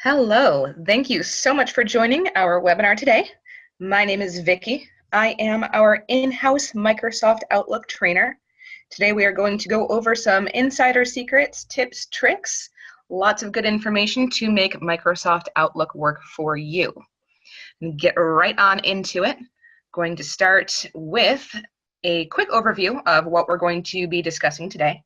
Hello, thank you so much for joining our webinar today. My name is Vicki. I am our in-house Microsoft Outlook trainer. Today we are going to go over some insider secrets, tips, tricks, lots of good information to make Microsoft Outlook work for you. Get right on into it. Going to start with a quick overview of what we're going to be discussing today.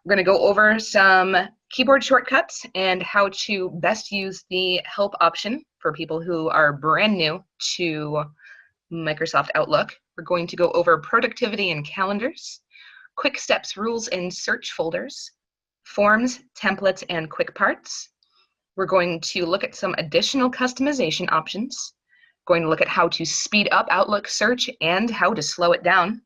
We're going to go over some keyboard shortcuts and how to best use the help option for people who are brand new to Microsoft Outlook. We're going to go over productivity and calendars, quick steps, rules, and search folders, forms, templates, and quick parts. We're going to look at some additional customization options, going to look at how to speed up Outlook search and how to slow it down.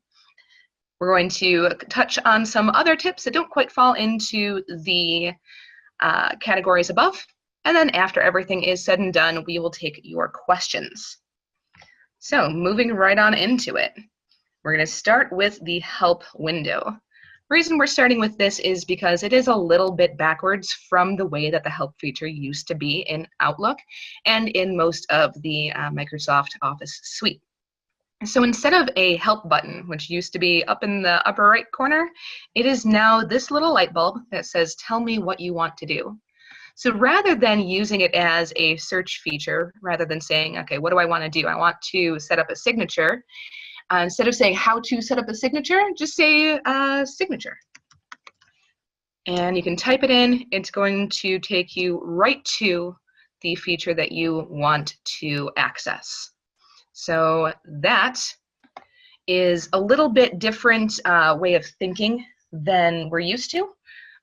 We're going to touch on some other tips that don't quite fall into the categories above. And then after everything is said and done, we will take your questions. So moving right on into it, we're going to start with the help window. The reason we're starting with this is because it is a little bit backwards from the way that the help feature used to be in Outlook and in most of the Microsoft Office suite. So instead of a help button, which used to be up in the upper right corner, it is now this little light bulb that says, tell me what you want to do. So rather than using it as a search feature, rather than saying, okay, what do I want to do? I want to set up a signature. Instead of saying how to set up a signature, just say signature. And you can type it in. It's going to take you right to the feature that you want to access. So that is a little bit different way of thinking than we're used to,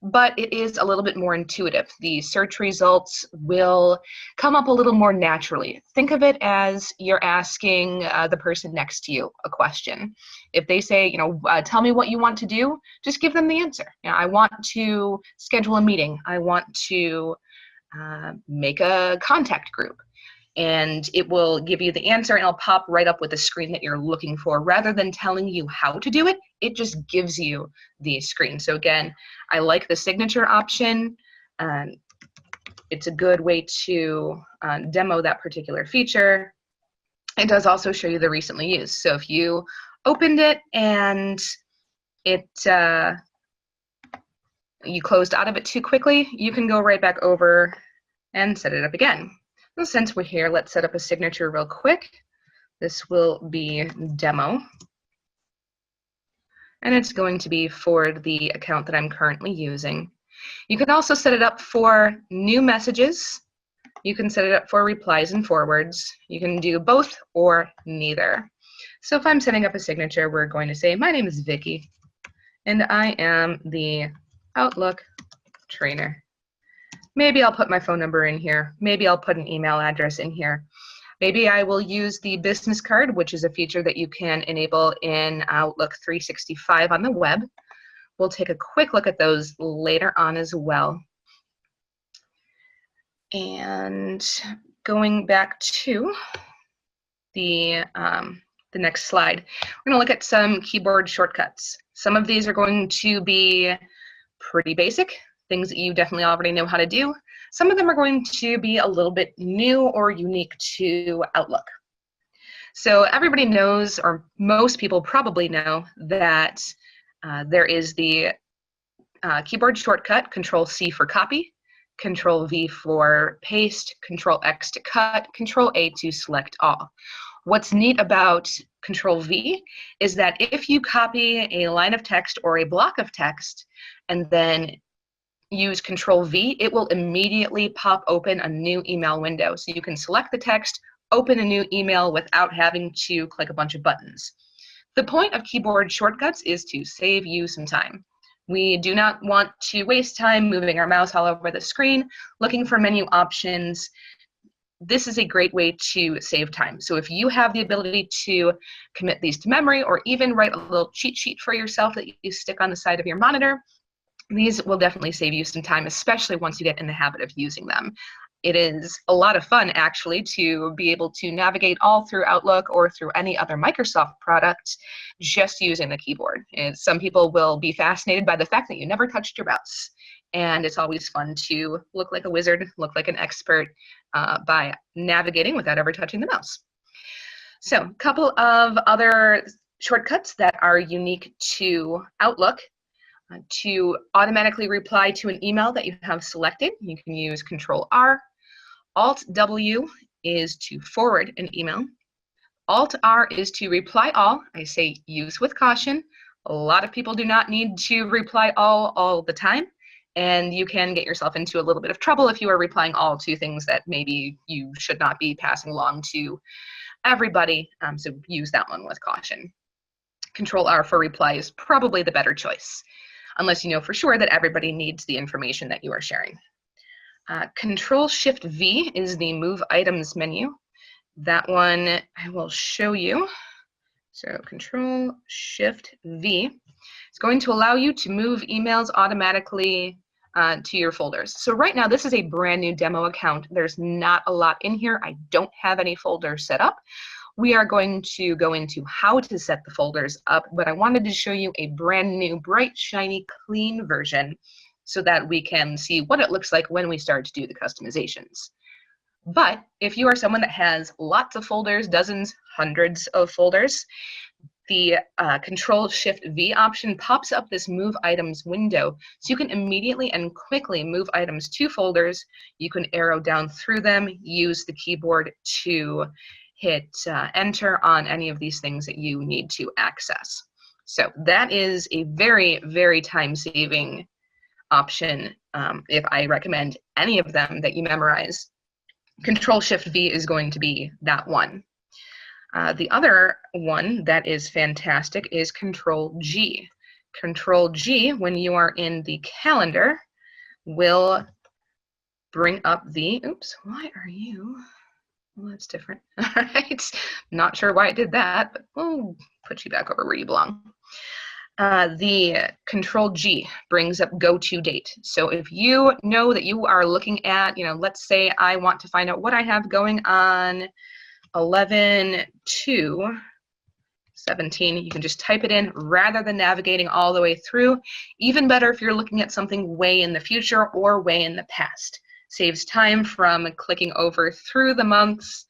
but it is a little bit more intuitive. The search results will come up a little more naturally. Think of it as you're asking the person next to you a question. If they say, tell me what you want to do, just give them the answer. I want to schedule a meeting. I want to make a contact group. And it will give you the answer and it'll pop right up with the screen that you're looking for. Rather than telling you how to do it, it just gives you the screen. So again, I like the signature option. It's a good way to demo that particular feature. It does also show you the recently used. So if you opened it and you closed out of it too quickly, you can go right back over and set it up again. Well, since we're here, let's set up a signature real quick. This will be demo. And it's going to be for the account that I'm currently using. You can also set it up for new messages. You can set it up for replies and forwards. You can do both or neither. So if I'm setting up a signature, we're going to say, my name is Vicki, and I am the Outlook trainer. Maybe I'll put my phone number in here. Maybe I'll put an email address in here. Maybe I will use the business card, which is a feature that you can enable in Outlook 365 on the web. We'll take a quick look at those later on as well. And going back to the next slide, we're going to look at some keyboard shortcuts. Some of these are going to be pretty basic, things that you definitely already know how to do. Some of them are going to be a little bit new or unique to Outlook. So everybody knows, or most people probably know, that there is the keyboard shortcut, Control-C for copy, Control-V for paste, Control-X to cut, Control-A to select all. What's neat about Control-V is that if you copy a line of text or a block of text and then use Control-V, it will immediately pop open a new email window. So you can select the text, open a new email without having to click a bunch of buttons. The point of keyboard shortcuts is to save you some time. We do not want to waste time moving our mouse all over the screen, looking for menu options. This is a great way to save time. So if you have the ability to commit these to memory or even write a little cheat sheet for yourself that you stick on the side of your monitor, these will definitely save you some time, especially once you get in the habit of using them. It is a lot of fun, actually, to be able to navigate all through Outlook or through any other Microsoft product just using the keyboard. And some people will be fascinated by the fact that you never touched your mouse. and it's always fun to look like a wizard, look like an expert by navigating without ever touching the mouse. So a couple of other shortcuts that are unique to Outlook. To automatically reply to an email that you have selected, you can use Control-R. Alt-W is to forward an email. Alt-R is to reply all. I say use with caution. A lot of people do not need to reply all the time, and you can get yourself into a little bit of trouble if you are replying all to things that maybe you should not be passing along to everybody, so use that one with caution. Control-R for reply is probably the better choice, unless you know for sure that everybody needs the information that you are sharing. Control-Shift-V is the Move Items menu. That one I will show you. So Control-Shift-V is going to allow you to move emails automatically to your folders. So right now, this is a brand new demo account. There's not a lot in here. I don't have any folders set up. We are going to go into how to set the folders up, but I wanted to show you a brand new, bright, shiny, clean version so that we can see what it looks like when we start to do the customizations. But if you are someone that has lots of folders, dozens, hundreds of folders, the Control-Shift-V option pops up this Move Items window, so you can immediately and quickly move items to folders. You can arrow down through them, use the keyboard to hit enter on any of these things that you need to access. So that is a very, very time-saving option. If I recommend any of them that you memorize, Control-Shift-V is going to be that one. The other one that is fantastic is Control-G. Control-G, when you are in the calendar, will bring up the, oops, why are you, well, that's different. All right, not sure why it did that, but we'll put you back over where you belong. The Control-G brings up go to date. So if you know that you are looking at, let's say I want to find out what I have going on 11/2/17, you can just type it in rather than navigating all the way through. Even better if you're looking at something way in the future or way in the past. Saves time from clicking over through the months,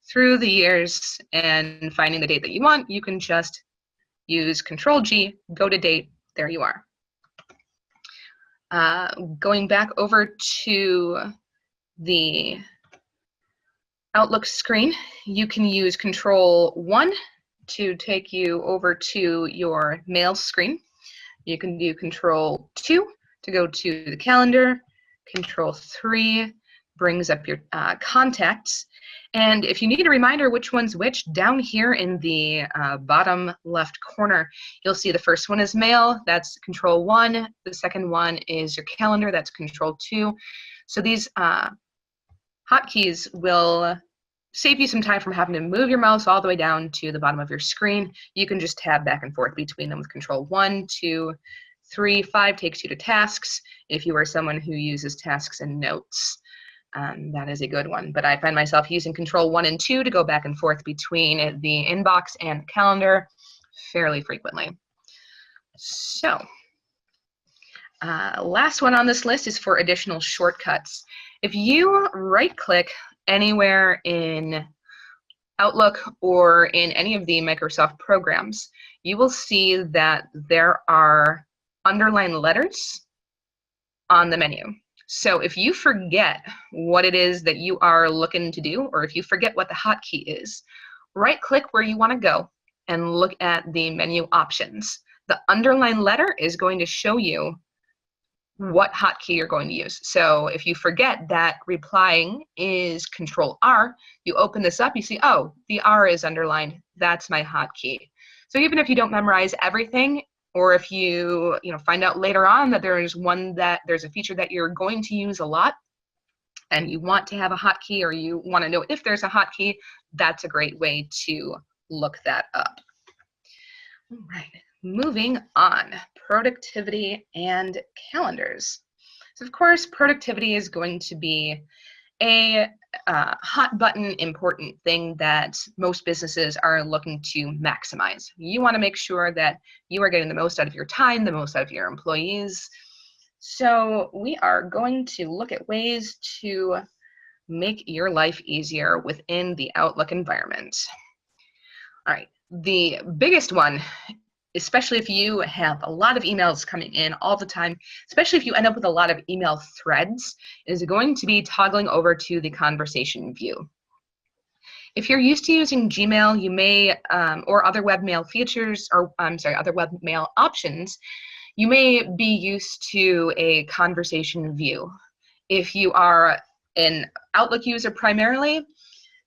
through the years, and finding the date that you want. You can just use Control-G, go to date, there you are. Going back over to the Outlook screen, you can use Control-1 to take you over to your mail screen. You can do Control-2 to go to the calendar. Control-3 brings up your contacts. And if you need a reminder which one's which, down here in the bottom left corner, you'll see the first one is mail, that's Control-1. The second one is your calendar, that's Control-2. So these hotkeys will save you some time from having to move your mouse all the way down to the bottom of your screen. You can just tab back and forth between them with Control-1, 2, 3, 5 takes you to tasks. If you are someone who uses tasks and notes, that is a good one. But I find myself using Control-1 and 2 to go back and forth between the inbox and calendar fairly frequently. So, last one on this list is for additional shortcuts. If you right-click anywhere in Outlook or in any of the Microsoft programs, you will see that there are underlined letters on the menu. So if you forget what it is that you are looking to do, or if you forget what the hotkey is, right-click where you want to go and look at the menu options. The underlined letter is going to show you what hotkey you're going to use. So if you forget that replying is Control-R, you open this up, you see, oh, the R is underlined, that's my hotkey. So even if you don't memorize everything, or if you find out later on that there's a feature that you're going to use a lot, and you want to have a hotkey, or you want to know if there's a hotkey, that's a great way to look that up. All right, moving on, productivity and calendars. So of course, productivity is going to be a hot button important thing that most businesses are looking to maximize. You want to make sure that you are getting the most out of your time, the most out of your employees. So we are going to look at ways to make your life easier within the Outlook environment. All right, the biggest one, especially if you have a lot of emails coming in all the time, especially if you end up with a lot of email threads, is going to be toggling over to the conversation view. If you're used to using Gmail, you may, or other webmail features, or other webmail options, you may be used to a conversation view. If you are an Outlook user primarily,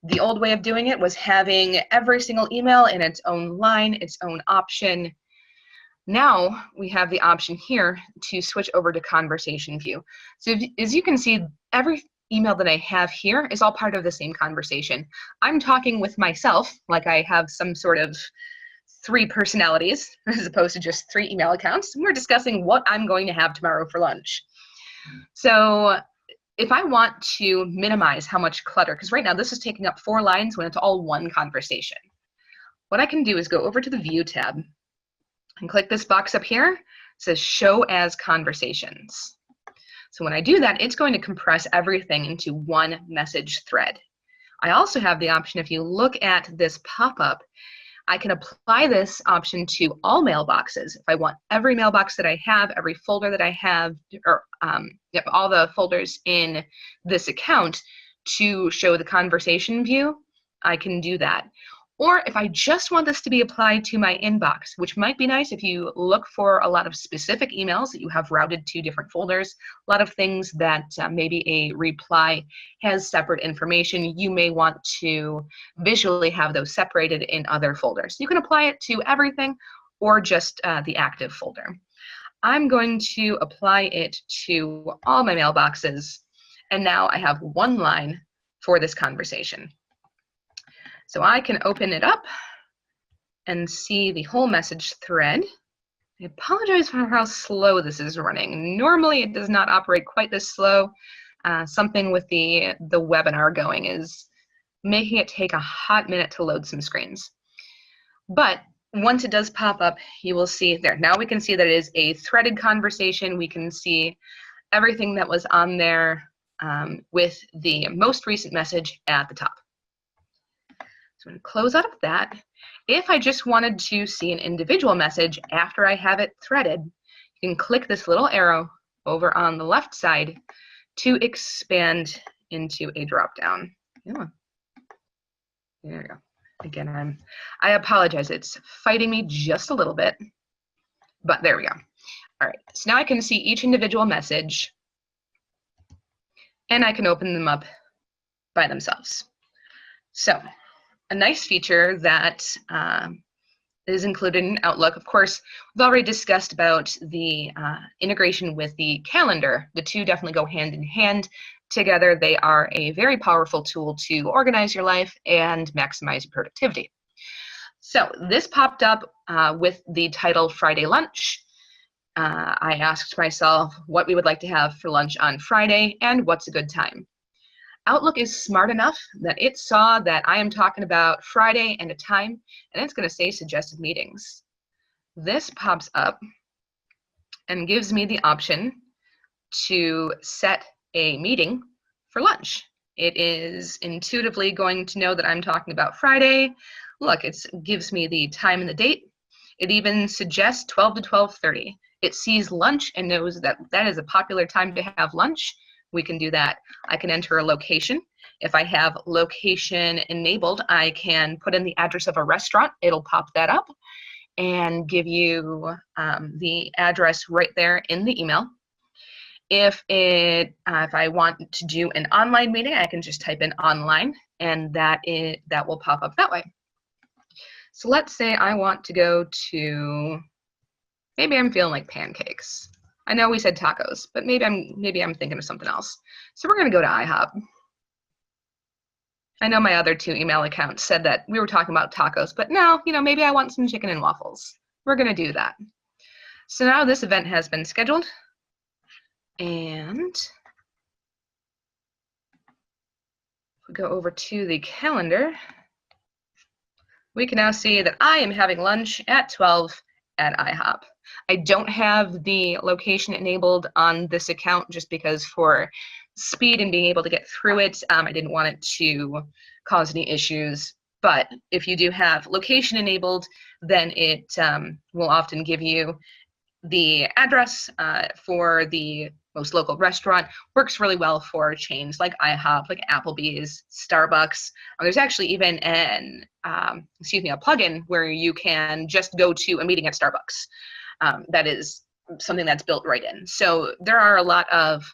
the old way of doing it was having every single email in its own line, its own option. Now we have the option here to switch over to conversation view. So as you can see, every email that I have here is all part of the same conversation. I'm talking with myself like I have some sort of 3 personalities as opposed to just 3 email accounts. We're discussing what I'm going to have tomorrow for lunch. So if I want to minimize how much clutter, because right now this is taking up 4 lines when it's all one conversation, what I can do is go over to the View tab and click this box up here. It says Show as Conversations. So when I do that, it's going to compress everything into one message thread. I also have the option, if you look at this pop-up, I can apply this option to all mailboxes. If I want every mailbox that I have, every folder that I have, or all the folders in this account to show the conversation view, I can do that. Or if I just want this to be applied to my inbox, which might be nice if you look for a lot of specific emails that you have routed to different folders, a lot of things that maybe a reply has separate information, you may want to visually have those separated in other folders. You can apply it to everything or just the active folder. I'm going to apply it to all my mailboxes, and now I have one line for this conversation. So I can open it up and see the whole message thread. I apologize for how slow this is running. Normally it does not operate quite this slow. Something with the webinar going is making it take a hot minute to load some screens. But once it does pop up, you will see there. Now we can see that it is a threaded conversation. We can see everything that was on there with the most recent message at the top. So I'm going to close out of that. If I just wanted to see an individual message after I have it threaded, you can click this little arrow over on the left side to expand into a drop-down. Yeah. There we go. Again, I apologize. It's fighting me just a little bit, but there we go. All right, so now I can see each individual message, and I can open them up by themselves. So a nice feature that is included in Outlook. Of course, we've already discussed about the integration with the calendar. The two definitely go hand in hand together. They are a very powerful tool to organize your life and maximize your productivity. So this popped up with the title Friday Lunch. I asked myself what we would like to have for lunch on Friday and what's a good time. Outlook is smart enough that it saw that I am talking about Friday and a time, and it's going to say suggested meetings. This pops up and gives me the option to set a meeting for lunch. It is intuitively going to know that I'm talking about Friday. Look, it gives me the time and the date. It even suggests 12 to 12:30. It sees lunch and knows that that is a popular time to have lunch. We can do that. I can enter a location. If I have location enabled, I can put in the address of a restaurant. It'll pop that up and give you the address right there in the email. If I want to do an online meeting, I can just type in online, and that will pop up that way. So let's say I want to go to, maybe I'm feeling like pancakes. I know we said tacos, but maybe I'm thinking of something else. So we're going to go to IHOP. I know my other 2 email accounts said that we were talking about tacos, but now, maybe I want some chicken and waffles. We're going to do that. So now this event has been scheduled, and if we go over to the calendar, we can now see that I am having lunch at 12 at IHOP. I don't have the location enabled on this account just because for speed and being able to get through it, I didn't want it to cause any issues. But if you do have location enabled, then it will often give you the address for the most local restaurant. Works really well for chains like IHOP, like Applebee's, Starbucks. There's actually even a plugin where you can just go to a meeting at Starbucks. That is something that's built right in. So there are a lot of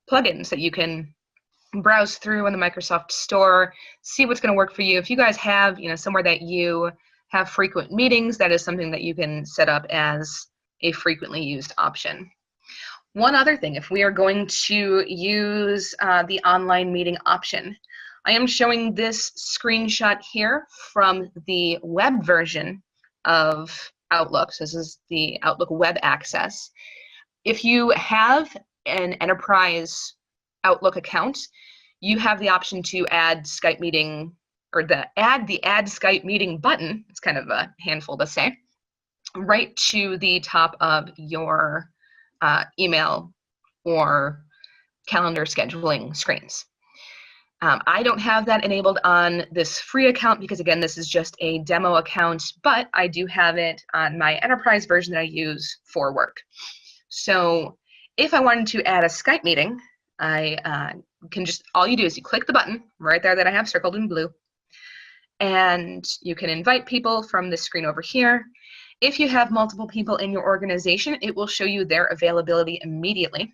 plugins that you can browse through in the Microsoft Store, see what's going to work for you. If you guys have, somewhere that you have frequent meetings, that is something that you can set up as a frequently used option. One other thing, if we are going to use the online meeting option, I am showing this screenshot here from the web version of Outlook. So this is the Outlook web access. If you have an enterprise Outlook account, you have the option to add Skype meeting, or add Skype meeting button, it's kind of a handful to say, right to the top of your email or calendar scheduling screens. I don't have that enabled on this free account because, again, this is just a demo account, but I do have it on my enterprise version that I use for work. So if I wanted to add a Skype meeting, I can just, all you do is you click the button right there that I have circled in blue, and you can invite people from this screen over here. If you have multiple people in your organization, it will show you their availability immediately.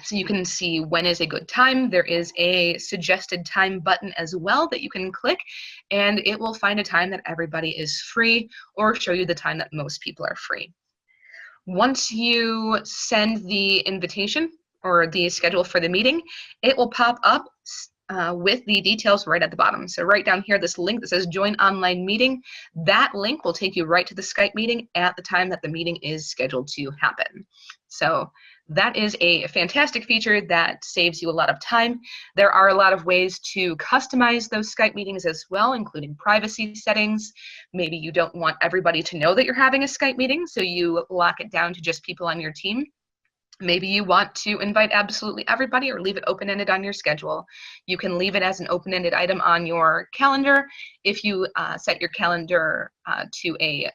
So you can see when is a good time. There is a suggested time button as well that you can click, and it will find a time that everybody is free or show you the time that most people are free. Once you send the invitation or the schedule for the meeting, it will pop up with the details right at the bottom. So right down here, this link that says join online meeting, that link will take you right to the Skype meeting at the time that the meeting is scheduled to happen. So that is a fantastic feature that saves you a lot of time. There are a lot of ways to customize those Skype meetings as well, including privacy settings. Maybe you don't want everybody to know that you're having a Skype meeting, so you lock it down to just people on your team. Maybe you want to invite absolutely everybody or leave it open-ended on your schedule. You can leave it as an open-ended item on your calendar. If you set your calendar to a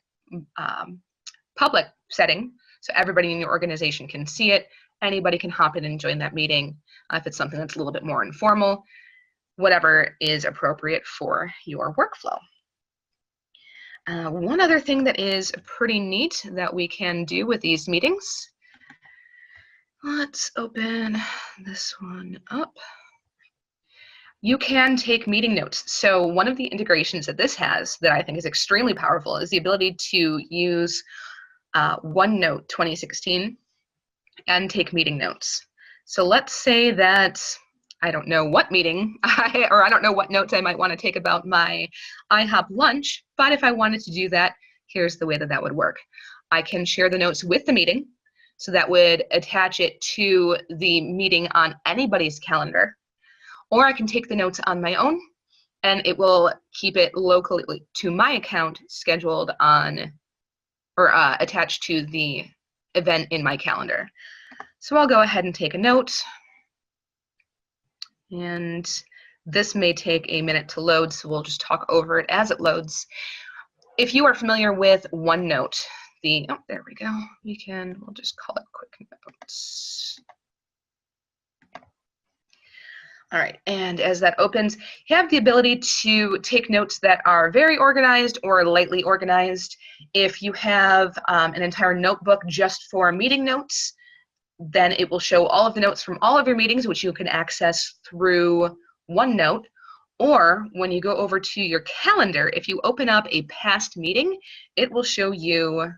public setting, so everybody in your organization can see it, anybody can hop in and join that meeting. If it's something that's a little bit more informal, whatever is appropriate for your workflow. One other thing that is pretty neat that we can do with these meetings, let's open this one up. You can take meeting notes. So one of the integrations that this has that I think is extremely powerful is the ability to use OneNote 2016 and take meeting notes. So let's say that I don't know what meeting or I don't know what notes I might want to take about my IHOP lunch, but if I wanted to do that, here's the way that that would work. I can share the notes with the meeting. So that would attach it to the meeting on anybody's calendar. Or I can take the notes on my own, and it will keep it locally to my account scheduled on, or attached to the event in my calendar. So I'll go ahead and take a note. And this may take a minute to load, so we'll just talk over it as it loads. If you are familiar with OneNote, oh, there we go. We'll just call it quick notes. All right, and as that opens, you have the ability to take notes that are very organized or lightly organized. If you have an entire notebook just for meeting notes, then it will show all of the notes from all of your meetings, which you can access through OneNote. Or when you go over to your calendar, if you open up a past meeting, it will show you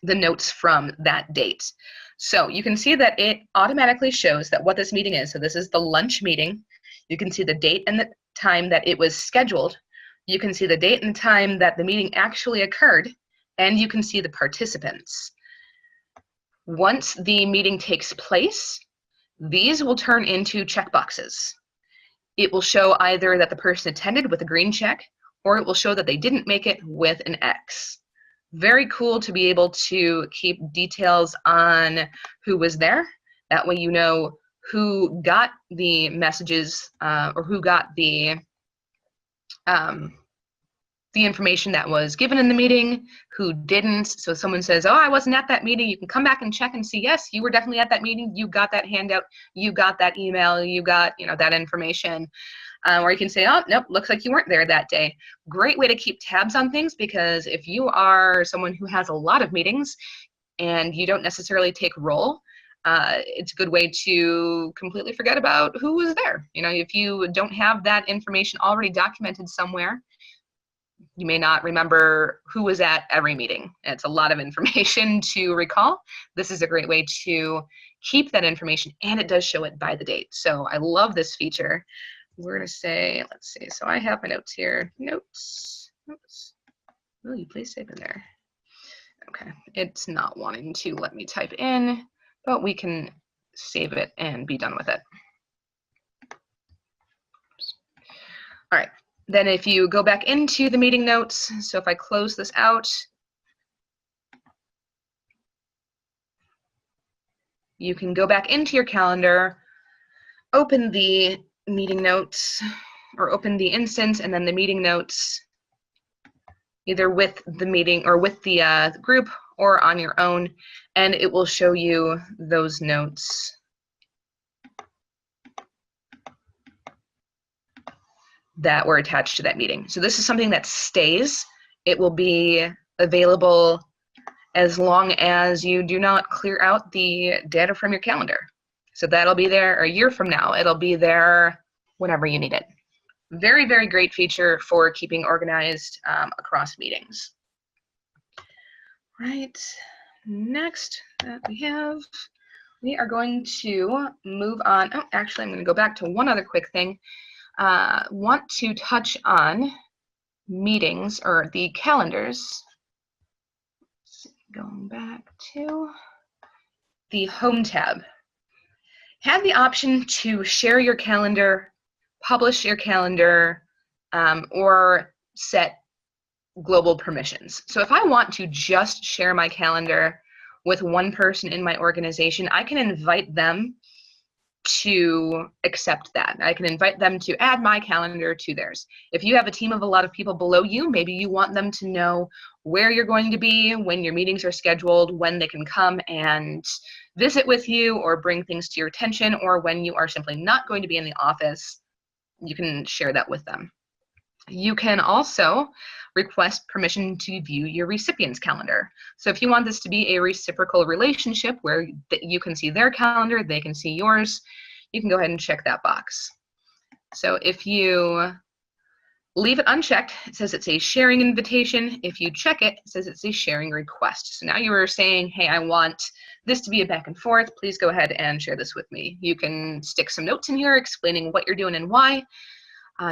the notes from that date. So you can see that it automatically shows that what this meeting is. So this is the lunch meeting. You can see the date and the time that it was scheduled. You can see the date and time that the meeting actually occurred, and you can see the participants. Once the meeting takes place, these will turn into checkboxes. It will show either that the person attended with a green check, or it will show that they didn't make it with an X. Very cool to be able to keep details on who was there. That way you know who got the messages or who got the information that was given in the meeting, who didn't. So if someone says, oh, I wasn't at that meeting, you can come back and check and see, yes, you were definitely at that meeting, you got that handout, you got that email, you got that information. Or you can say, oh, nope, looks like you weren't there that day. Great way to keep tabs on things, because if you are someone who has a lot of meetings and you don't necessarily take roll, it's a good way to completely forget about who was there. If you don't have that information already documented somewhere, you may not remember who was at every meeting. It's a lot of information to recall. This is a great way to keep that information, and it does show it by the date. So I love this feature. We're going to say, let's see, so I have my notes here. Notes. Oops. Oh, you please type in there. Okay, it's not wanting to let me type in, but we can save it and be done with it. Oops. All right. Then if you go back into the meeting notes, so if I close this out, you can go back into your calendar, open the meeting notes, or open the instance and then the meeting notes, either with the meeting or with the group or on your own, and it will show you those notes. That were attached to that meeting. So this is something that stays. It will be available as long as you do not clear out the data from your calendar. So that'll be there a year from now. It'll be there whenever you need it. Very, very great feature for keeping organized across meetings. Right, next that we are going to move on. Oh, actually, I'm going to go back to one other quick thing. Want to touch on meetings or the calendars. Going back to the Home tab. Have the option to share your calendar, publish your calendar, or set global permissions. So if I want to just share my calendar with one person in my organization, I can invite them to accept that. I can invite them to add my calendar to theirs. If you have a team of a lot of people below you, maybe you want them to know where you're going to be, when your meetings are scheduled, when they can come and visit with you or bring things to your attention, or when you are simply not going to be in the office, you can share that with them. You can also request permission to view your recipient's calendar. So if you want this to be a reciprocal relationship where you can see their calendar, they can see yours, you can go ahead and check that box. So if you leave it unchecked, it says it's a sharing invitation. If you check it, it says it's a sharing request. So now you are saying, hey, I want this to be a back and forth. Please go ahead and share this with me. You can stick some notes in here explaining what you're doing and why.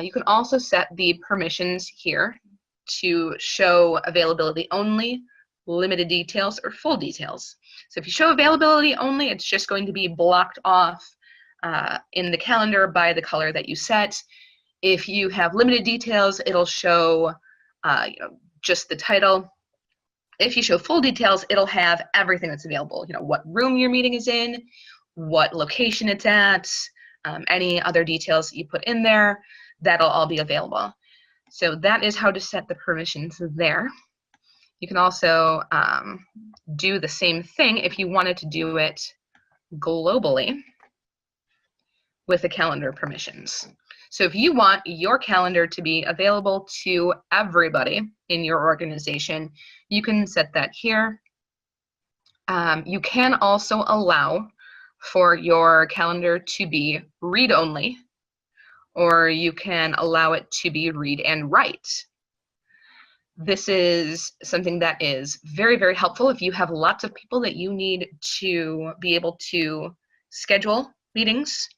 You can also set the permissions here to show availability only, limited details, or full details. So if you show availability only, it's just going to be blocked off in the calendar by the color that you set. If you have limited details, it'll show just the title. If you show full details, it'll have everything that's available. What room your meeting is in, what location it's at, any other details that you put in there, that'll all be available. So that is how to set the permissions there. You can also do the same thing if you wanted to do it globally with the calendar permissions. So if you want your calendar to be available to everybody in your organization, you can set that here. You can also allow for your calendar to be read-only, or you can allow it to be read and write. This is something that is very, very helpful if you have lots of people that you need to be able to schedule meetings,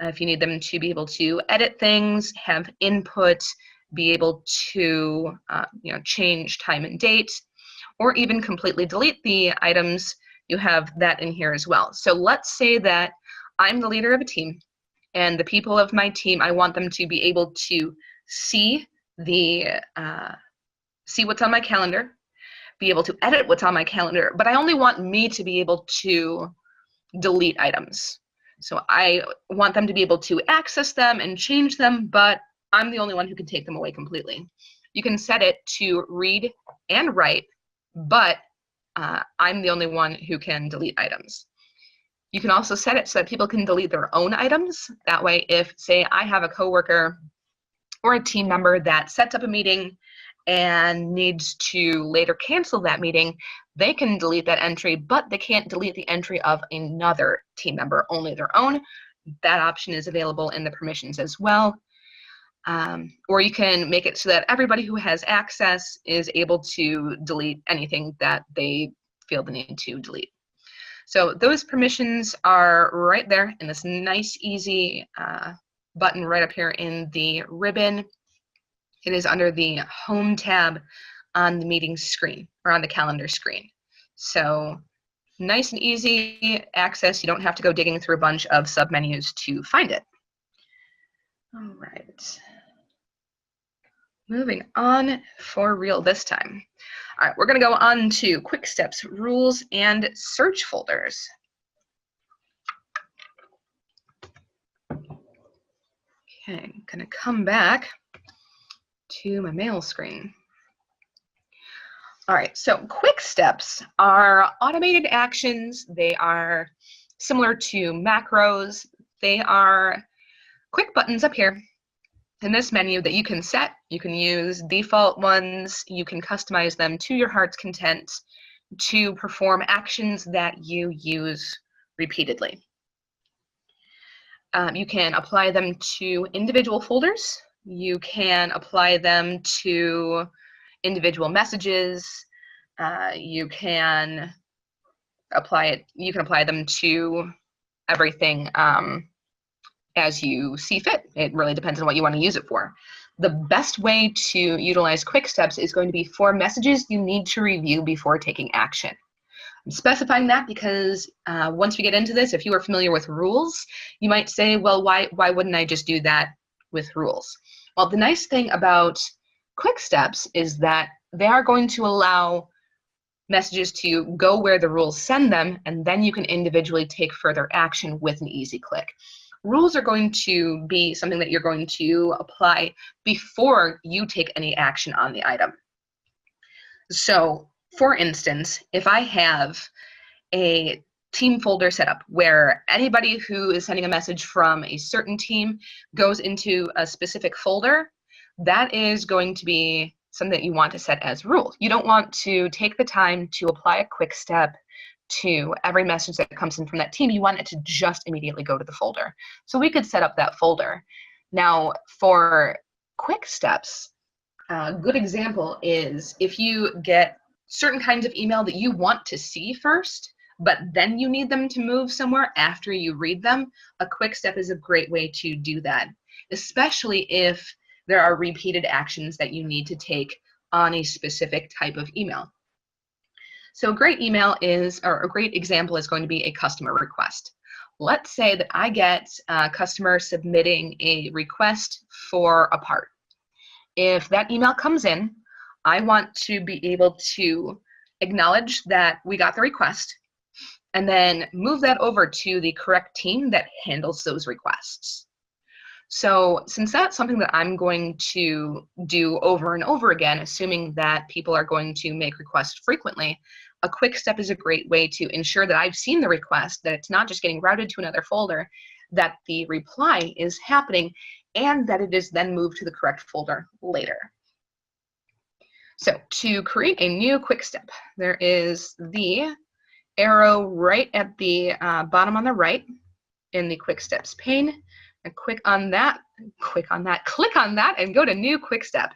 if you need them to be able to edit things, have input, be able to change time and date, or even completely delete the items, you have that in here as well. So let's say that I'm the leader of a team, and the people of my team, I want them to be able to see see what's on my calendar, be able to edit what's on my calendar, but I only want me to be able to delete items. So I want them to be able to access them and change them, but I'm the only one who can take them away completely. You can set it to read and write, but I'm the only one who can delete items. You can also set it so that people can delete their own items. That way, if, say, I have a coworker or a team member that sets up a meeting and needs to later cancel that meeting, they can delete that entry, but they can't delete the entry of another team member, only their own. That option is available in the permissions as well. Or you can make it so that everybody who has access is able to delete anything that they feel the need to delete. So those permissions are right there in this nice, easy button right up here in the ribbon. It is under the Home tab on the meeting screen or on the calendar screen. So nice and easy access. You don't have to go digging through a bunch of submenus to find it. All right. Moving on for real this time. All right, we're going to go on to Quick Steps, Rules, and Search folders. Okay, I'm going to come back to my mail screen. All right, so Quick Steps are automated actions. They are similar to macros. They are quick buttons up here in this menu that you can set. You can use default ones. You can customize them to your heart's content to perform actions that you use repeatedly. You can apply them to individual folders. You can apply them to individual messages. You can apply them to everything as you see fit. It really depends on what you want to use it for. The best way to utilize Quick Steps is going to be for messages you need to review before taking action. I'm specifying that because once we get into this, if you are familiar with rules, you might say, well, why wouldn't I just do that with rules? Well, the nice thing about Quick Steps is that they are going to allow messages to go where the rules send them, and then you can individually take further action with an easy click. Rules are going to be something that you're going to apply before you take any action on the item. So, for instance, if I have a team folder set up where anybody who is sending a message from a certain team goes into a specific folder, that is going to be something that you want to set as rules. You don't want to take the time to apply a quick step to every message that comes in from that team. You want it to just immediately go to the folder. So we could set up that folder. Now, for quick steps, a good example is if you get certain kinds of email that you want to see first, but then you need them to move somewhere after you read them, a quick step is a great way to do that, especially if there are repeated actions that you need to take on a specific type of email. So a great email is, or a great example is going to be a customer request. Let's say that I get a customer submitting a request for a part. If that email comes in, I want to be able to acknowledge that we got the request and then move that over to the correct team that handles those requests. So since that's something that I'm going to do over and over again, assuming that people are going to make requests frequently, a quick step is a great way to ensure that I've seen the request, that it's not just getting routed to another folder, that the reply is happening, and that it is then moved to the correct folder later. So to create a new quick step, there is the arrow right at the bottom on the right in the quick steps pane. And click on that, click on that, and go to new quick step.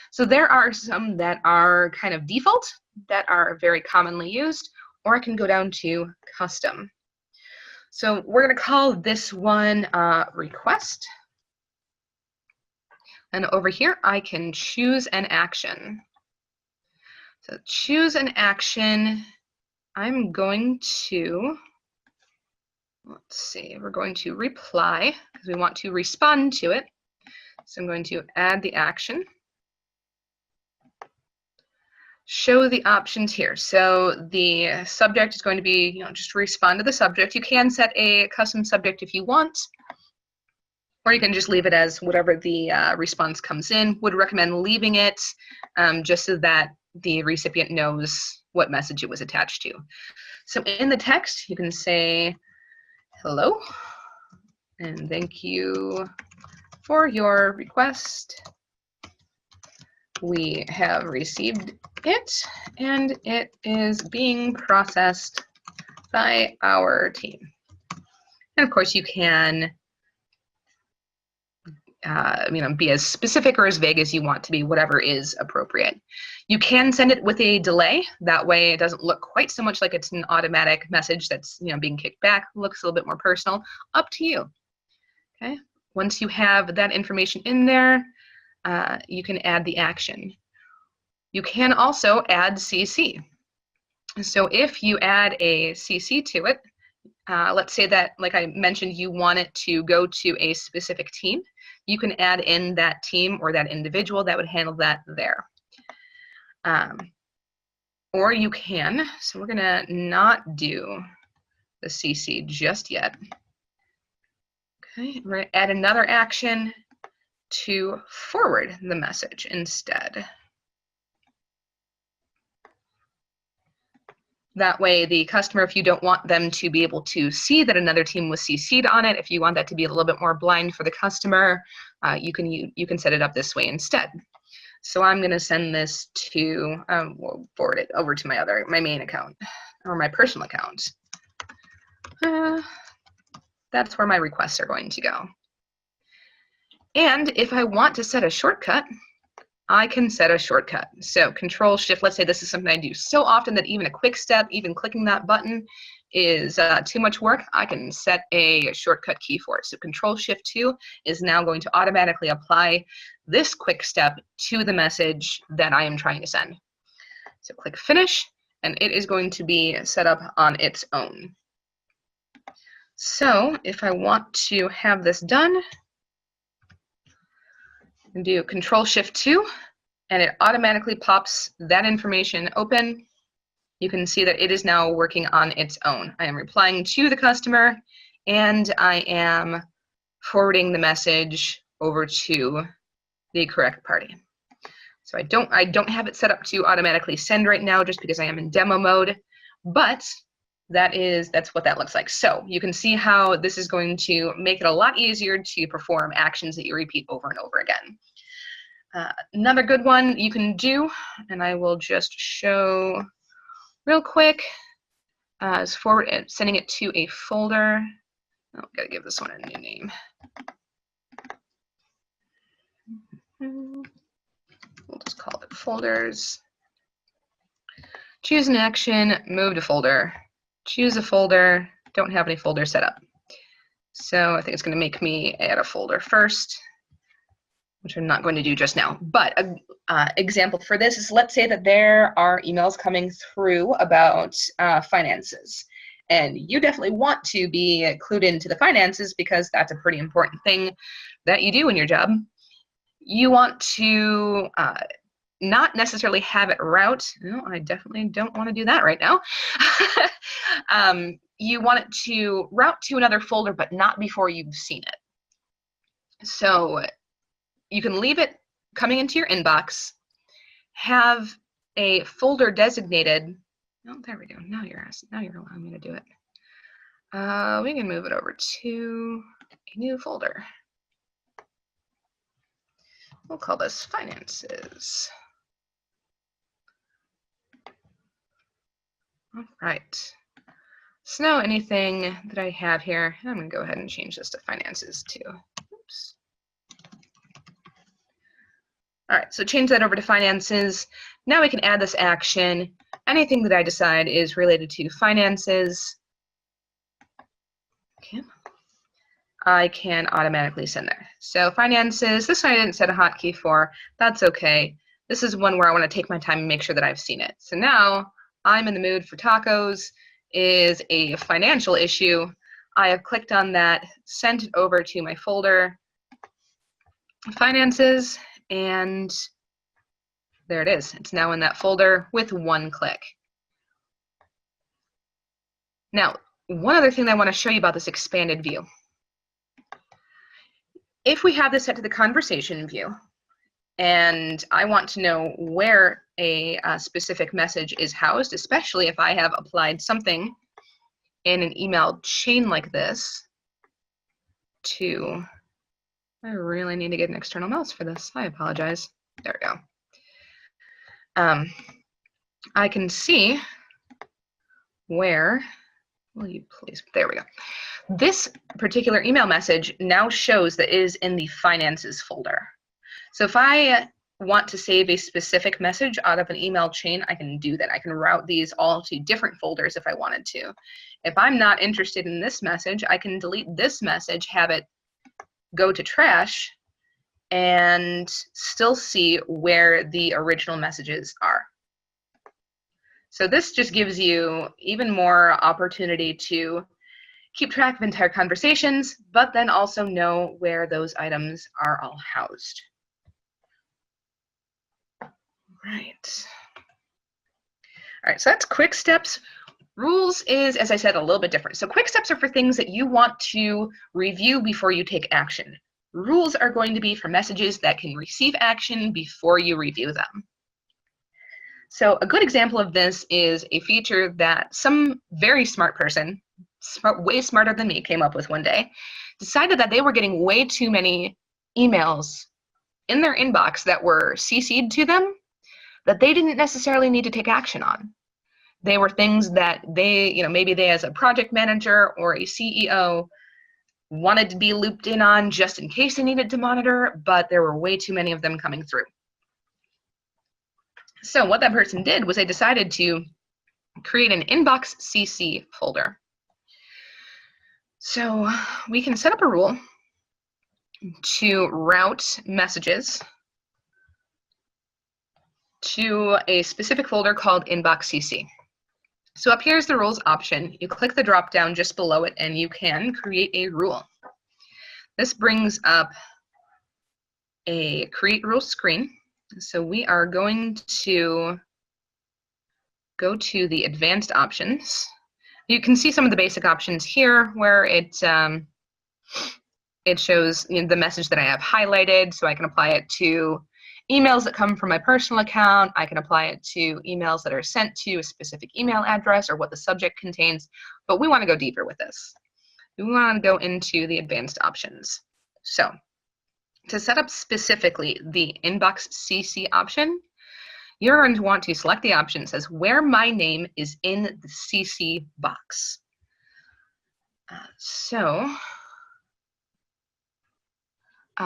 So there are some that are kind of default, that are very commonly used, or I can go down to custom. So we're going to call this one request. And over here, I can choose an action. So choose an action. I'm going to, let's see, we're going to reply because we want to respond to it. So I'm going to add the action. show the options here. So the subject is going to be, just respond to the subject. You can set a custom subject if you want, or you can just leave it as whatever the response comes in. Would recommend leaving it just so that the recipient knows what message it was attached to. So in the text, you can say, hello, and thank you for your request. We have received it, and it is being processed by our team. And of course, you can be as specific or as vague as you want to be, whatever is appropriate. You can send it with a delay. That way it doesn't look quite so much like it's an automatic message that's being kicked back. It looks a little bit more personal. Up to you. Okay. Once you have that information in there, you can add the action. You can also add CC. So if you add a CC to it, let's say that, like I mentioned, you want it to go to a specific team, you can add in that team or that individual that would handle that there. Or you can, so we're gonna not do the CC just yet. Okay, we're gonna add another action to forward the message instead. That way the customer, if you don't want them to be able to see that another team was CC'd on it, if you want that to be a little bit more blind for the customer, you can set it up this way instead. So I'm going to send this to, we'll forward it over to my main account, or my personal account. That's where my requests are going to go. And if I want to set a shortcut, I can set a shortcut. So Control-Shift, let's say this is something I do so often that even a quick step, even clicking that button is too much work, I can set a shortcut key for it. So Control-Shift-2 is now going to automatically apply this quick step to the message that I am trying to send. So click Finish, and it is going to be set up on its own. So if I want to have this done, and do Control-Shift-2, and it automatically pops that information open. You can see that it is now working on its own. I am replying to the customer, and I am forwarding the message over to the correct party. So I don't have it set up to automatically send right now, just because I am in demo mode, but that's what that looks like. So you can see how this is going to make it a lot easier to perform actions that you repeat over and over again. Another good one you can do, and I will just show real quick, is sending it to a folder. Oh, gotta give this one a new name. We'll just call it folders. Choose an action, move to folder. Choose a folder, don't have any folder set up. So I think it's going to make me add a folder first, which I'm not going to do just now. But an example for this is, let's say that there are emails coming through about finances. And you definitely want to be clued into the finances because that's a pretty important thing that you do in your job. You want to not necessarily have it route. No, I definitely don't want to do that right now. You want it to route to another folder, but not before you've seen it. So you can leave it coming into your inbox, have a folder designated. Oh, there we go. Now you're allowing me to do it. We can move it over to a new folder. We'll call this finances. All right. So now anything that I have here, I'm going to go ahead and change this to finances too. Oops. All right, so change that over to finances. Now we can add this action. Anything that I decide is related to finances, okay, I can automatically send there. So finances, this one I didn't set a hotkey for. That's okay. This is one where I want to take my time and make sure that I've seen it. So now I'm in the mood for tacos is a financial issue. I have clicked on that, sent it over to my folder, finances, and There it is. It's now in that folder with one click. Now, one other thing that I want to show you about this expanded view. If we have this set to the conversation view, and I want to know where a specific message is housed, especially if I have applied something in an email chain like this to, I really need to get an external mouse for this. I apologize. There we go. I can see where, will you please, there we go. This particular email message now shows that it is in the finances folder. So if I want to save a specific message out of an email chain, I can do that. I can route these all to different folders if I wanted to. If I'm not interested in this message, I can delete this message, have it go to trash, and still see where the original messages are. So this just gives you even more opportunity to keep track of entire conversations, but then also know where those items are all housed. Right. All right, so that's quick steps. Rules is, as I said, a little bit different. So quick steps are for things that you want to review before you take action. Rules are going to be for messages that can receive action before you review them. So a good example of this is a feature that some very smart person, way smarter than me, came up with one day, decided that they were getting way too many emails in their inbox that were CC'd to them that they didn't necessarily need to take action on. They were things that they, maybe they as a project manager or a CEO wanted to be looped in on just in case they needed to monitor, but there were way too many of them coming through. So what that person did was they decided to create an inbox CC folder. So we can set up a rule to route messages to a specific folder called inbox CC. So up here is the rules option. You click the drop down just below it and you can create a rule. This brings up a create rule screen. So we are going to go to the advanced options. You can see some of the basic options here where it shows the message that I have highlighted, so I can apply it to emails that come from my personal account. I can apply it to emails that are sent to a specific email address or what the subject contains, but we want to go deeper with this. We want to go into the advanced options. So to set up specifically the inbox CC option, you're going to want to select the option that says where my name is in the CC box.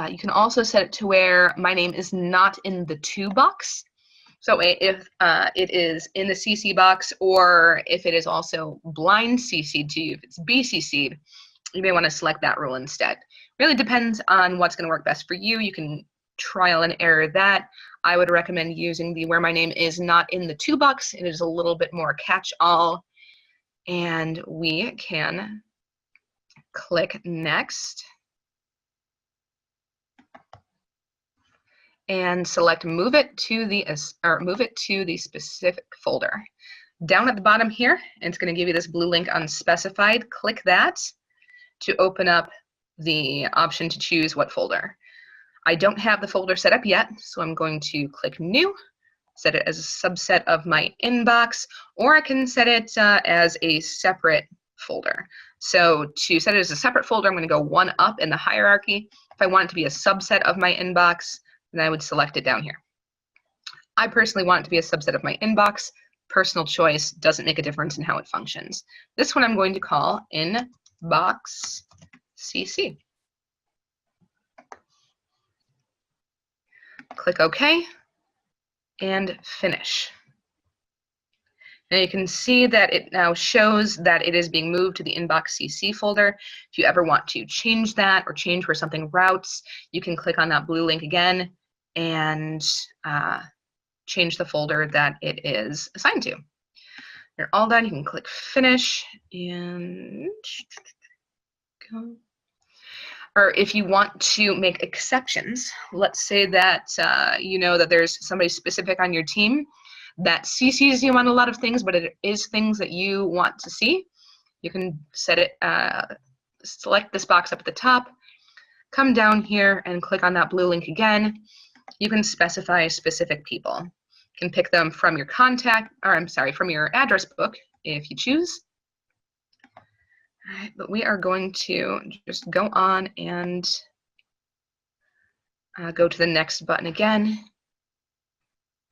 You can also set it to where my name is not in the to box. So if it is in the CC box, or if it is also blind CC'd to you, if it's BCC'd, you may want to select that rule instead. Really depends on what's going to work best for you. You can trial and error that. I would recommend using the where my name is not in the to box. It is a little bit more catch-all. And we can click next and select move it to the specific folder. Down at the bottom here, it's going to give you this blue link unspecified. Click that to open up the option to choose what folder. I don't have the folder set up yet, so I'm going to click new, set it as a subset of my inbox, or I can set it as a separate folder. So to set it as a separate folder, I'm going to go one up in the hierarchy. If I want it to be a subset of my inbox, then I would select it down here. I personally want it to be a subset of my inbox. Personal choice, doesn't make a difference in how it functions. This one I'm going to call inbox CC. Click OK and finish. Now you can see that it now shows that it is being moved to the inbox CC folder. If you ever want to change that or change where something routes, you can click on that blue link again and change the folder that it is assigned to. You're all done. You can click finish and go. or if you want to make exceptions, let's say that you know that there's somebody specific on your team that CCs you on a lot of things, but it is things that you want to see. You can set it, select this box up at the top, come down here and click on that blue link again. You can specify specific people. You can pick them from your contact, or I'm sorry, from your address book if you choose. All right, but we are going to just go on and go to the next button again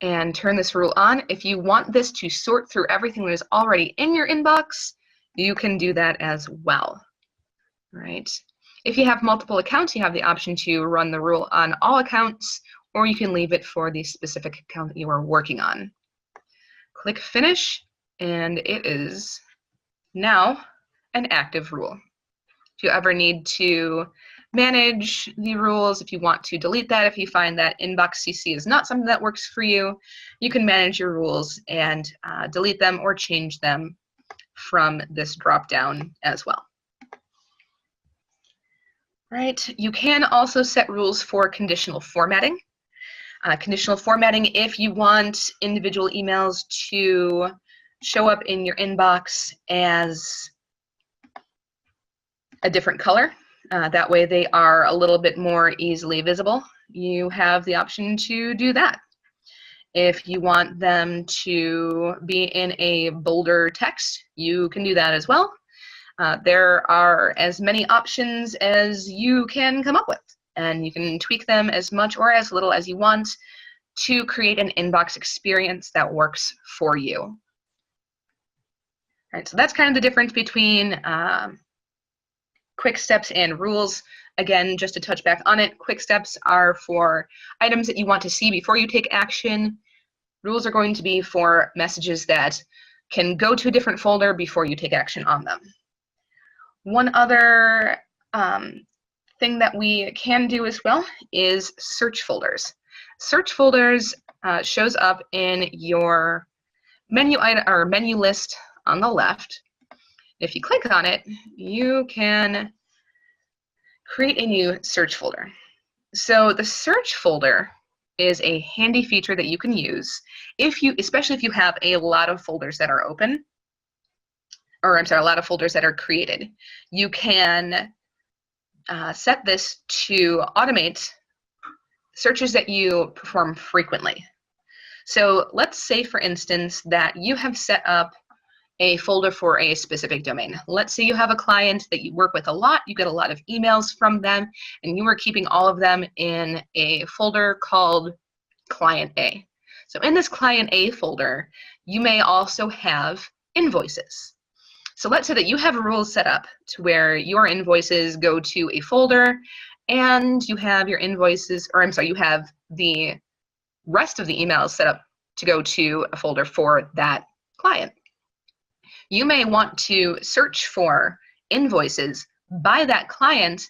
and turn this rule on. If you want this to sort through everything that is already in your inbox, you can do that as well. All right. If you have multiple accounts, you have the option to run the rule on all accounts, or you can leave it for the specific account that you are working on. Click Finish, and it is now an active rule. If you ever need to manage the rules, if you want to delete that, if you find that inbox CC is not something that works for you, you can manage your rules and delete them or change them from this drop down as well. Right, you can also set rules for conditional formatting. Conditional formatting, if you want individual emails to show up in your inbox as a different color, that way they are a little bit more easily visible, you have the option to do that. If you want them to be in a bolder text, you can do that as well. There are as many options as you can come up with, and you can tweak them as much or as little as you want to create an inbox experience that works for you. All right, so that's kind of the difference between quick steps and rules. Again, just to touch back on it, quick steps are for items that you want to see before you take action. Rules are going to be for messages that can go to a different folder before you take action on them. One other thing that we can do as well is search folders. Search folders shows up in your menu item or menu list on the left. If you click on it, you can create a new search folder. So the search folder is a handy feature that you can use if you, especially if you have a lot of folders that are open, or I'm sorry, a lot of folders that are created. You can set this to automate searches that you perform frequently. So let's say, for instance, that you have set up a folder for a specific domain. Let's say you have a client that you work with a lot, you get a lot of emails from them, and you are keeping all of them in a folder called Client A. So in this Client A folder, you may also have invoices. So let's say that you have rules set up to where your invoices go to a folder, and you have your invoices, or I'm sorry, you have the rest of the emails set up to go to a folder for that client. You may want to search for invoices by that client.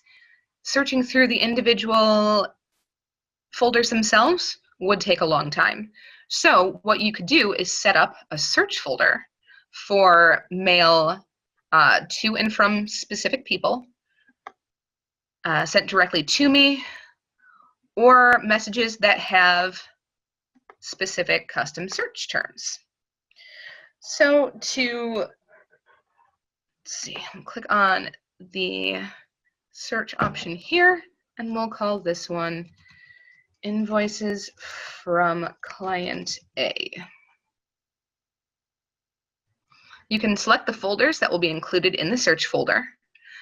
Searching through the individual folders themselves would take a long time. So what you could do is set up a search folder for mail to and from specific people, sent directly to me, or messages that have specific custom search terms. So to, let's see, click on the search option here, and we'll call this one Invoices from Client A. You can select the folders that will be included in the search folder.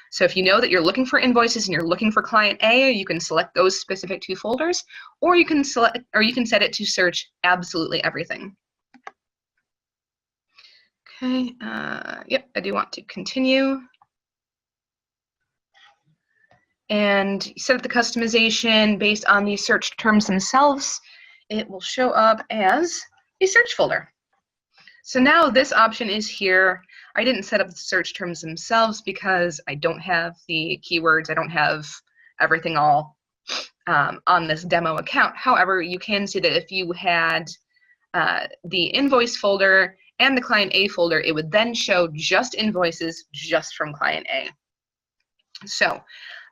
So if you know that you're looking for invoices and you're looking for Client A, you can select those specific two folders, or you can select, or you can set it to search absolutely everything. Okay, yep, I do want to continue. And set up the customization based on the search terms themselves. It will show up as a search folder. So now this option is here. I didn't set up the search terms themselves because I don't have the keywords. I don't have everything all on this demo account. However, you can see that if you had the invoice folder and the Client A folder, it would then show just invoices just from Client A. So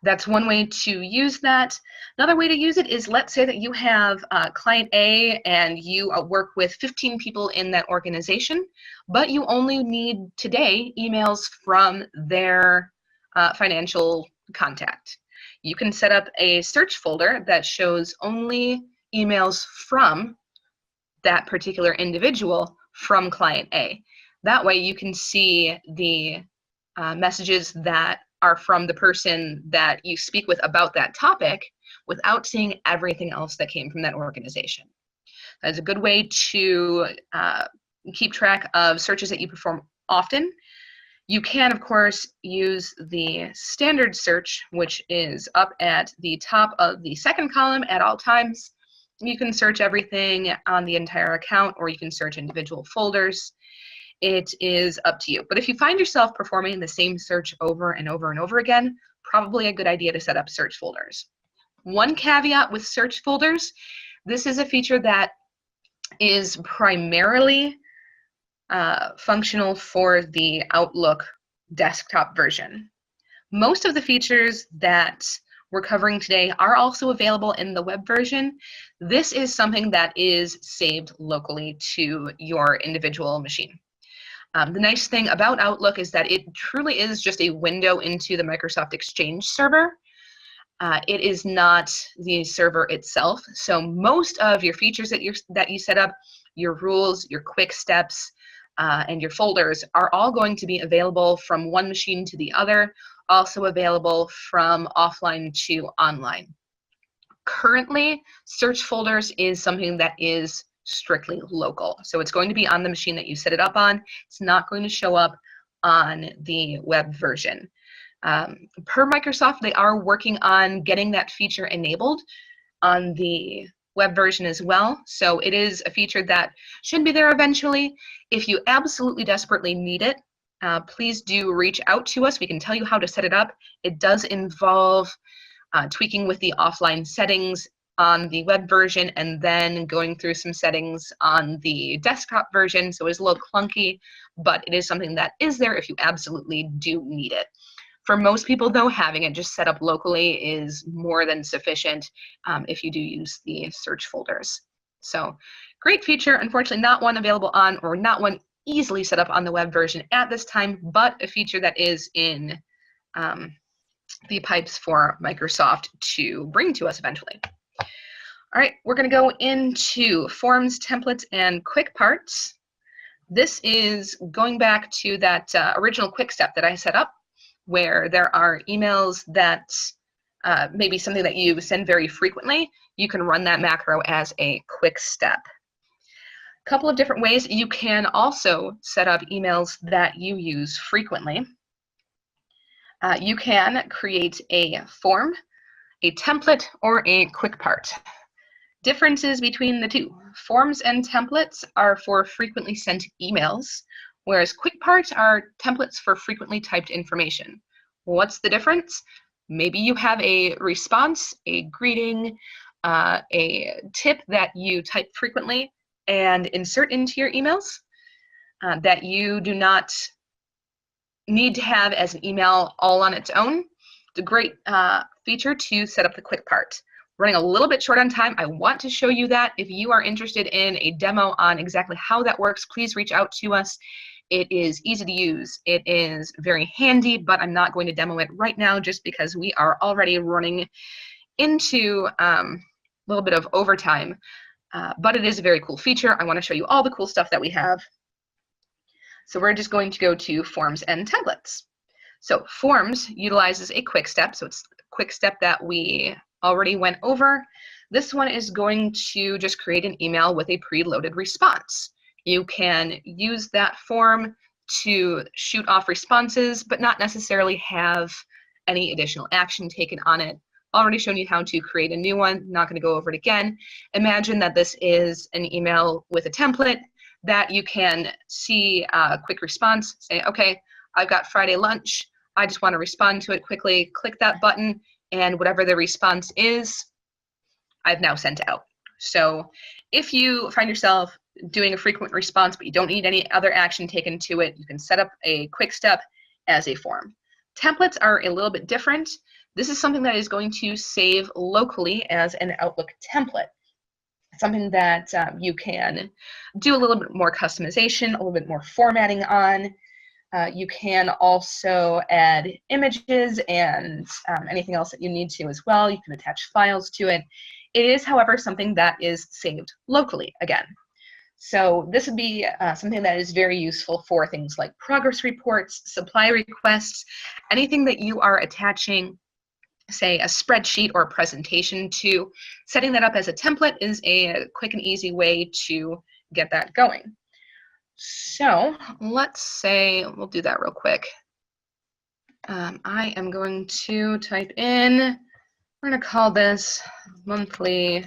that's one way to use that. Another way to use it is, let's say that you have client A and you work with 15 people in that organization, but you only need today emails from their financial contact. You can set up a search folder that shows only emails from that particular individual from client A. That way you can see the messages that are from the person that you speak with about that topic without seeing everything else that came from that organization. That's a good way to keep track of searches that you perform often. You can, of course, use the standard search, which is up at the top of the second column at all times. You can search everything on the entire account, or you can search individual folders. It is up to you. But if you find yourself performing the same search over and over and over again, probably a good idea to set up search folders. One caveat with search folders, this is a feature that is primarily functional for the Outlook desktop version. Most of the features that we're covering today are also available in the web version. This is something that is saved locally to your individual machine. The nice thing about Outlook is that it truly is just a window into the Microsoft Exchange server. It is not the server itself. So most of your features that you set up, your rules, your quick steps, and your folders are all going to be available from one machine to the other, also available from offline to online. Currently, search folders is something that is strictly local. So it's going to be on the machine that you set it up on. It's not going to show up on the web version. Per Microsoft, they are working on getting that feature enabled on the web version as well. So it is a feature that should be there eventually. If you absolutely desperately need it, please do reach out to us. We can tell you how to set it up. It does involve tweaking with the offline settings on the web version and then going through some settings on the desktop version. So it's a little clunky, but it is something that is there if you absolutely do need it. For most people, though, having it just set up locally is more than sufficient if you do use the search folders. So great feature. Unfortunately, not one available on, or not one easily set up on the web version at this time, but a feature that is in the pipes for Microsoft to bring to us eventually. All right, we're going to go into forms, templates, and quick parts. This is going back to that original quick step that I set up, where there are emails that maybe something that you send very frequently. You can run that macro as a quick step. A couple of different ways. You can also set up emails that you use frequently. You can create a form, a template, or a quick part. Differences between the two. Forms and templates are for frequently sent emails, whereas quick parts are templates for frequently typed information. What's the difference? Maybe you have a response, a greeting, a tip that you type frequently and insert into your emails that you do not need to have as an email all on its own. It's a great feature to set up the quick part. Running a little bit short on time. I want to show you that. If you are interested in a demo on exactly how that works, please reach out to us. It is easy to use. It is very handy, but I'm not going to demo it right now just because we are already running into a little bit of overtime. But it is a very cool feature. I want to show you all the cool stuff that we have. So we're just going to go to forms and templates. So forms utilizes a quick step. So it's a quick step that we already went over. This one is going to just create an email with a preloaded response. You can use that form to shoot off responses, but not necessarily have any additional action taken on it. Already shown you how to create a new one, not going to go over it again. Imagine that this is an email with a template that you can see a quick response, say, okay, I've got Friday lunch, I just want to respond to it quickly, click that button, and whatever the response is, I've now sent out. So if you find yourself doing a frequent response, but you don't need any other action taken to it, you can set up a quick step as a form. Templates are a little bit different. This is something that is going to save locally as an Outlook template. Something that you can do a little bit more customization, a little bit more formatting on. You can also add images and anything else that you need to as well. You can attach files to it. It is, however, something that is saved locally again. So this would be something that is very useful for things like progress reports, supply requests, anything that you are attaching, say, a spreadsheet or a presentation to. Setting that up as a template is a quick and easy way to get that going. So let's say, we'll do that real quick. I am going to type in, we're going to call this monthly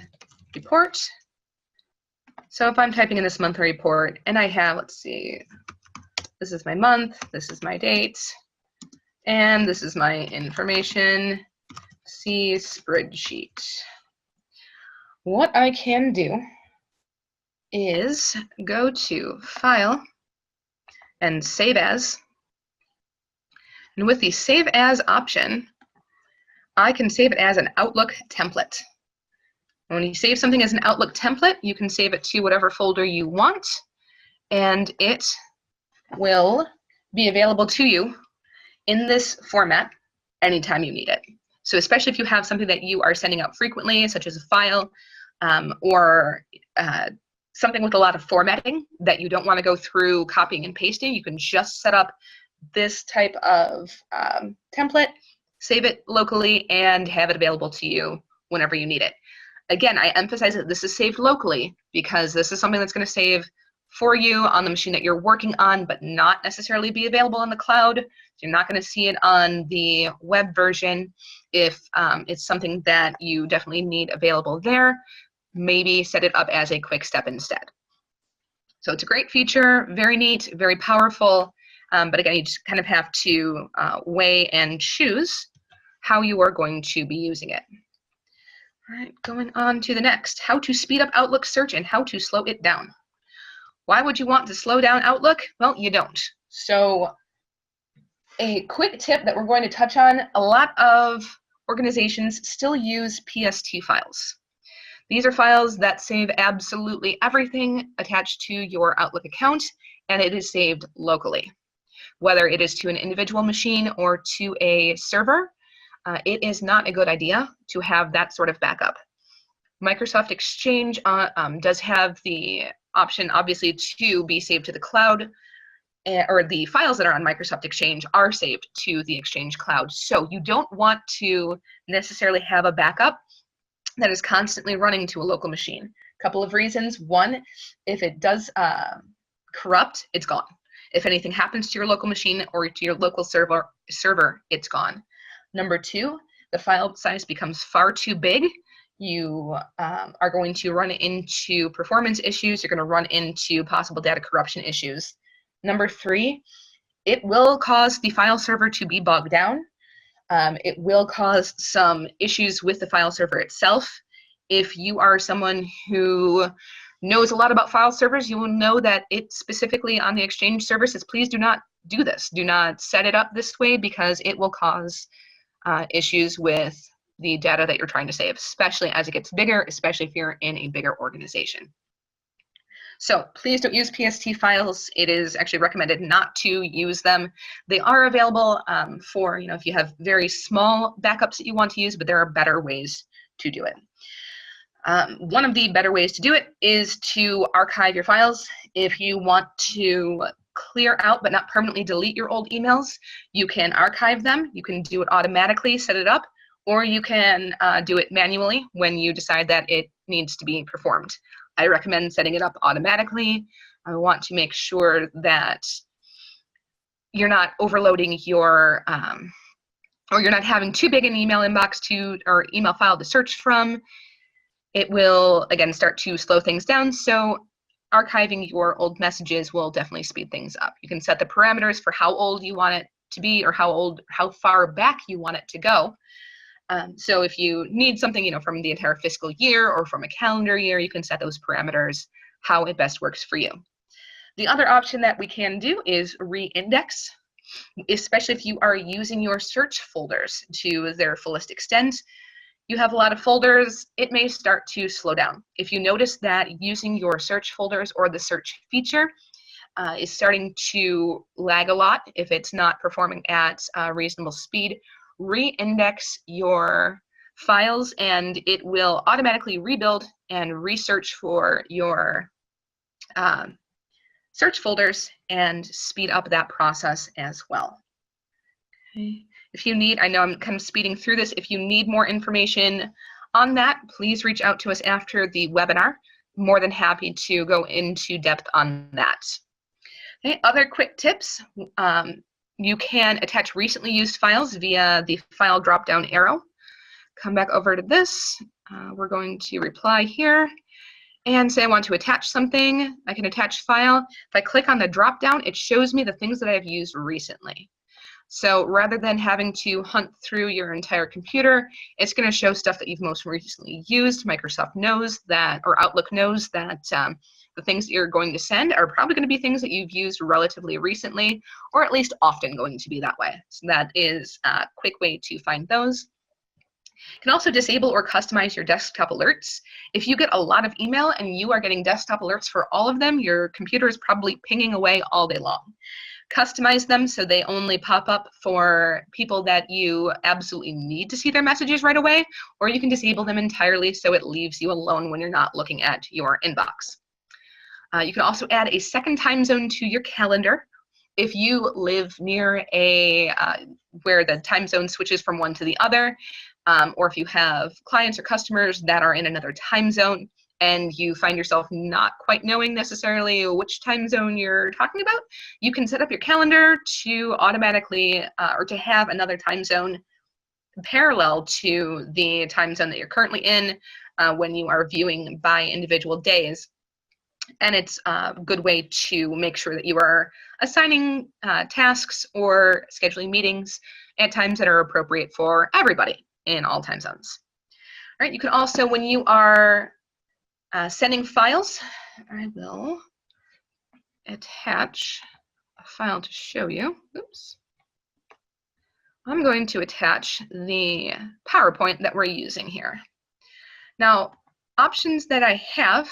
report. So if I'm typing in this monthly report and I have, let's see, this is my month, this is my date, and this is my information, see spreadsheet. What I can do is go to File and Save As. And with the Save As option, I can save it as an Outlook template. When you save something as an Outlook template, you can save it to whatever folder you want, and it will be available to you in this format anytime you need it. So especially if you have something that you are sending out frequently, such as a file or something with a lot of formatting that you don't want to go through copying and pasting, you can just set up this type of template, save it locally, and have it available to you whenever you need it. Again, I emphasize that this is saved locally because this is something that's going to save for you on the machine that you're working on, but not necessarily be available in the cloud. You're not going to see it on the web version. If it's something that you definitely need available there, maybe set it up as a quick step instead. So it's a great feature, very neat, very powerful, but again, you just kind of have to weigh and choose how you are going to be using it. All right, going on to the next, how to speed up Outlook search and how to slow it down. Why would you want to slow down Outlook? Well, you don't. So a quick tip that we're going to touch on, a lot of organizations still use PST files. These are files that save absolutely everything attached to your Outlook account, and it is saved locally. Whether it is to an individual machine or to a server, it is not a good idea to have that sort of backup. Microsoft Exchange does have the option, obviously, to be saved to the cloud, or the files that are on Microsoft Exchange are saved to the Exchange cloud. So you don't want to necessarily have a backup that is constantly running to a local machine. A couple of reasons. One, if it does corrupt, it's gone. If anything happens to your local machine or to your local server, it's gone. Number two, the file size becomes far too big. You are going to run into performance issues. You're going to run into possible data corruption issues. Number three, it will cause the file server to be bogged down. It will cause some issues with the file server itself. If you are someone who knows a lot about file servers, you will know that it specifically on the Exchange services, please do not do this. Do not set it up this way because it will cause issues with the data that you're trying to save, especially as it gets bigger, especially if you're in a bigger organization. So please don't use PST files. It is actually recommended not to use them. They are available for, if you have very small backups that you want to use, but there are better ways to do it. One of the better ways to do it is to archive your files. If you want to clear out but not permanently delete your old emails, you can archive them. You can do it automatically, set it up, or you can do it manually when you decide that it needs to be performed. I recommend setting it up automatically. I want to make sure that you're not overloading your, or you're not having too big an email inbox or email file to search from. It will, again, start to slow things down. So archiving your old messages will definitely speed things up. You can set the parameters for how old you want it to be or how far back you want it to go. So if you need something, from the entire fiscal year or from a calendar year, you can set those parameters how it best works for you. The other option that we can do is re-index. especially if you are using your search folders to their fullest extent. You have a lot of folders, it may start to slow down. If you notice that using your search folders or the search feature is starting to lag a lot, if it's not performing at reasonable speed, re-index your files and it will automatically rebuild and research for your search folders and speed up that process as well. Okay. If you need, I know I'm kind of speeding through this, if you need more information on that, please reach out to us after the webinar. More than happy to go into depth on that. Okay, other quick tips. You can attach recently used files via the file drop-down arrow. Come back over to this. We're going to reply here and say I want to attach something. I can attach file. If I click on the drop-down, it shows me the things that I've used recently. So rather than having to hunt through your entire computer, it's going to show stuff that you've most recently used. Microsoft knows that, or Outlook knows that the things that you're going to send are probably going to be things that you've used relatively recently, or at least often going to be that way. So that is a quick way to find those. You can also disable or customize your desktop alerts. If you get a lot of email and you are getting desktop alerts for all of them, your computer is probably pinging away all day long. Customize them so they only pop up for people that you absolutely need to see their messages right away, or you can disable them entirely so it leaves you alone when you're not looking at your inbox. You can also add a second time zone to your calendar. If you live near a where the time zone switches from one to the other, or if you have clients or customers that are in another time zone, and you find yourself not quite knowing necessarily which time zone you're talking about, you can set up your calendar to automatically, or to have another time zone parallel to the time zone that you're currently in when you are viewing by individual days. And it's a good way to make sure that you are assigning tasks or scheduling meetings at times that are appropriate for everybody in all time zones. All right, you can also, when you are sending files, I will attach a file to show you. Oops. I'm going to attach the PowerPoint that we're using here. Now, options that I have,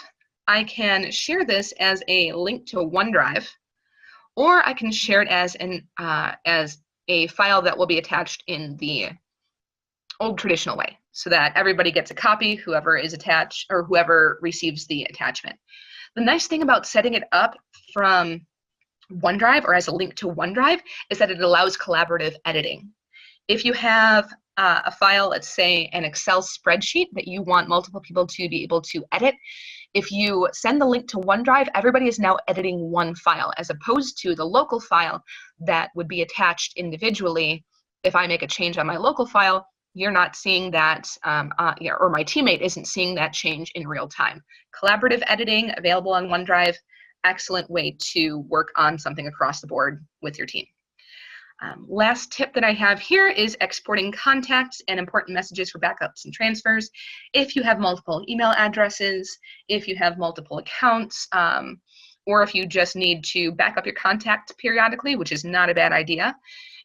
I can share this as a link to OneDrive, or I can share it as a file that will be attached in the old traditional way, so that everybody gets a copy, whoever is attached or whoever receives the attachment. The nice thing about setting it up from OneDrive or as a link to OneDrive is that it allows collaborative editing. If you have a file, let's say an Excel spreadsheet that you want multiple people to be able to edit, if you send the link to OneDrive, everybody is now editing one file, as opposed to the local file that would be attached individually. If I make a change on my local file, you're not seeing that, or my teammate isn't seeing that change in real time. Collaborative editing available on OneDrive, excellent way to work on something across the board with your team. Last tip that I have here is exporting contacts and important messages for backups and transfers. If you have multiple email addresses, if you have multiple accounts, or if you just need to back up your contact periodically, which is not a bad idea,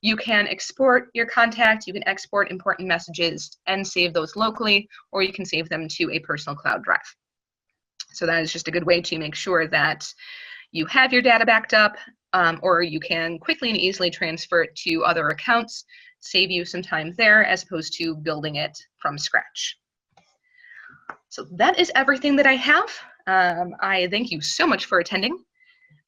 you can export your contact, you can export important messages and save those locally, or you can save them to a personal cloud drive. So that is just a good way to make sure that you have your data backed up, or you can quickly and easily transfer it to other accounts, save you some time there as opposed to building it from scratch. So that is everything that I have. I thank you so much for attending.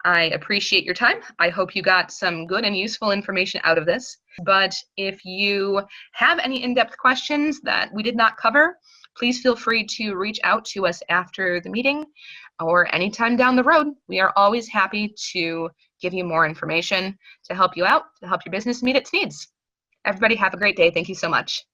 I appreciate your time. I hope you got some good and useful information out of this. But if you have any in-depth questions that we did not cover, please feel free to reach out to us after the meeting or anytime down the road. We are always happy to give you more information to help you out, to help your business meet its needs. Everybody have a great day. Thank you so much.